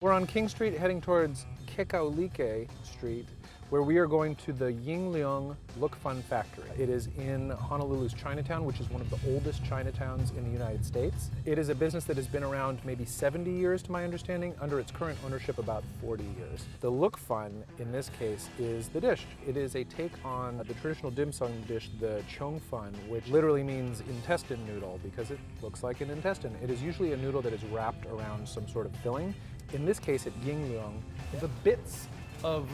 We're on King Street heading towards Kekaulike Street, where we are going to the Ying Leong Look Funn factory. It is in Honolulu's Chinatown, which is one of the oldest Chinatowns in the United States. It is a business that has been around maybe 70 years to my understanding, under its current ownership about 40 years. The Look Funn, in this case, is the dish. It is a take on the traditional dim sum dish, the cheong Funn, which literally means intestine noodle because it looks like an intestine. It is usually a noodle that is wrapped around some sort of filling. In this case, at Ying Leong, the bits of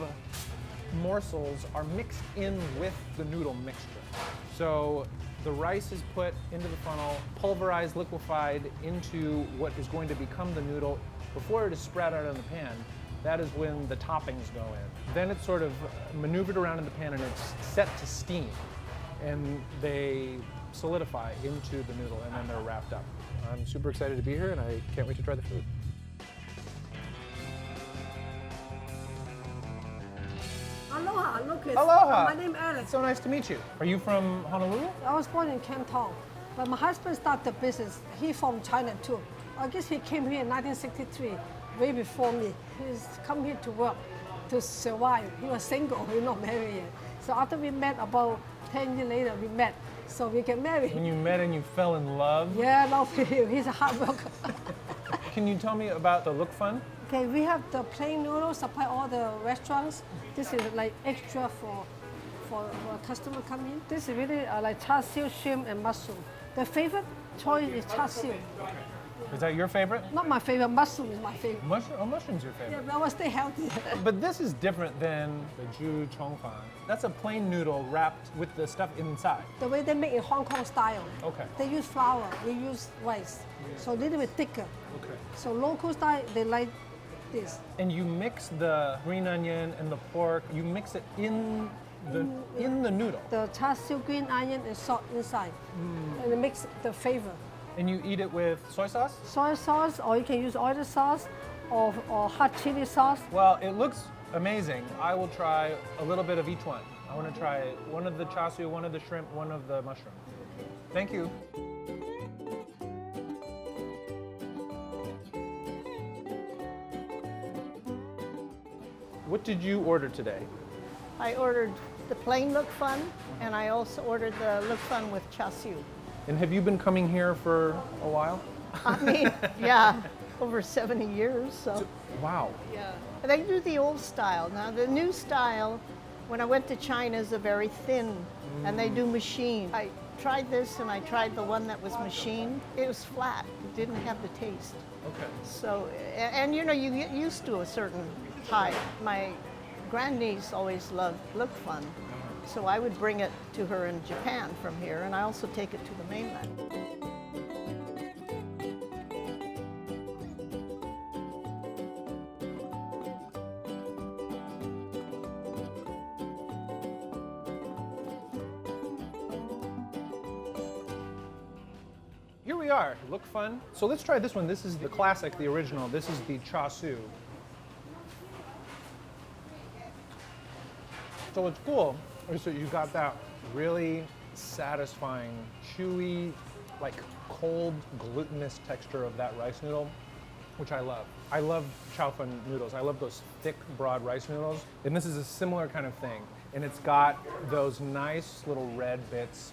morsels are mixed in with the noodle mixture. So the rice is put into the funnel, pulverized, liquefied into what is going to become the noodle. Before it is spread out in the pan, that is when the toppings go in. Then it's sort of maneuvered around in the pan and it's set to steam. And they solidify into the noodle and then they're wrapped up. I'm super excited to be here and I can't wait to try the food. Aloha, Lucas. Aloha. My name is Alex. So nice to meet you. Are you from Honolulu? I was born in Canton, but my husband started the business. He's from China too. I guess he came here in 1963, way before me. He's come here to work, to survive. He was single, he not married yet. So after we met, about 10 years later, we met. So we get married. When you met and you fell in love? Yeah, I love him. He's a hard worker. Can you tell me about the Look Funn? Okay, we have the plain noodles supply all the restaurants. This is like extra for a customer come in. This is really like char siu, shrimp, and mushroom. The favorite choice is char siu. Is that your favorite? Not my favorite, mushroom is my favorite. Mushroom's your favorite. Yeah, but I want to stay healthy. But this is different than the Ju Chong Fan. That's a plain noodle wrapped with the stuff inside. The way they make in Hong Kong style. Okay. They use flour, we use rice. So a little bit thicker. Okay. So local style, they like this. And you mix the green onion and the pork, you mix it in the noodle. The char siu, green onion, and salt inside. And it makes the flavor. And you eat it with soy sauce? Soy sauce, or you can use oyster sauce, or hot chili sauce. Well, it looks amazing. I will try a little bit of each one. I want to try one of the char siu, one of the shrimp, one of the mushroom. Thank you. What did you order today? I ordered the plain Look Funn, and I also ordered the Look Funn with char siu. And have you been coming here for a while? I mean, yeah, over 70 years, so. Wow. Yeah. They do the old style. Now, the new style, when I went to China, is a very thin, and they do machine. I tried this, and I tried the one that was machined. It was flat. It didn't have the taste. Okay. So, and you know, you get used to a certain type. My grandniece always loved Look Funn, so I would bring it to her in Japan from here, and I also take it to the mainland. Here we are, Look Funn. So let's try this one. This is the classic, the original. This is the char siu. So what's cool is that you got that really satisfying, chewy, like cold, glutinous texture of that rice noodle, which I love. I love chow fun noodles. I love those thick, broad rice noodles. And this is a similar kind of thing. And it's got those nice little red bits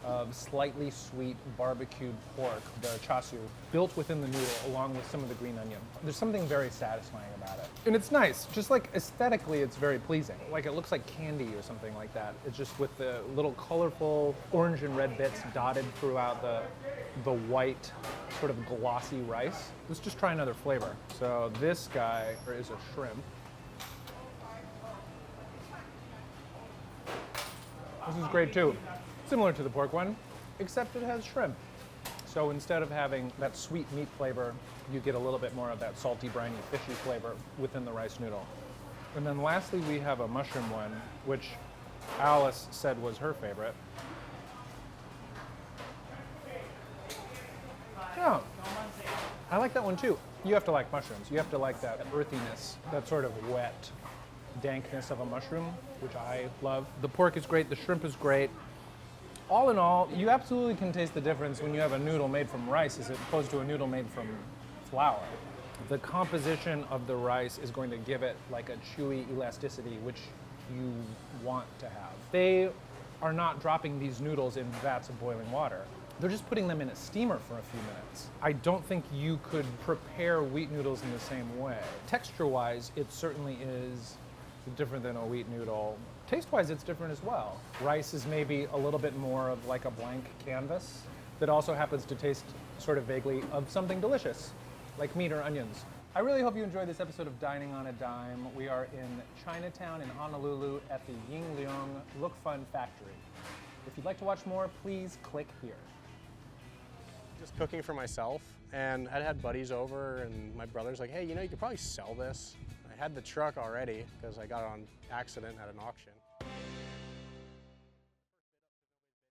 of slightly sweet barbecued pork, the char siu, built within the noodle along with some of the green onion. There's something very satisfying about it. And it's nice, just like aesthetically it's very pleasing. Like it looks like candy or something like that. It's just with the little colorful orange and red bits dotted throughout the white sort of glossy rice. Let's just try another flavor. So this guy is a shrimp. This is great too. Similar to the pork one, except it has shrimp. So instead of having that sweet meat flavor, you get a little bit more of that salty, briny, fishy flavor within the rice noodle. And then lastly, we have a mushroom one, which Alice said was her favorite. Yeah, I like that one too. You have to like mushrooms. You have to like that earthiness, that sort of wet dankness of a mushroom, which I love. The pork is great, the shrimp is great. All in all, you absolutely can taste the difference when you have a noodle made from rice as opposed to a noodle made from flour. The composition of the rice is going to give it like a chewy elasticity, which you want to have. They are not dropping these noodles in vats of boiling water. They're just putting them in a steamer for a few minutes. I don't think you could prepare wheat noodles in the same way. Texture-wise, it certainly is different than a wheat noodle. Taste-wise, it's different as well. Rice is maybe a little bit more of like a blank canvas that also happens to taste sort of vaguely of something delicious, like meat or onions. I really hope you enjoyed this episode of Dining on a Dime. We are in Chinatown in Honolulu at the Ying Leong Look Funn factory. If you'd like to watch more, please click here. Just cooking for myself, and I'd had buddies over, and my brother's like, hey, you know, you could probably sell this. I had the truck already because I got it on accident at an auction.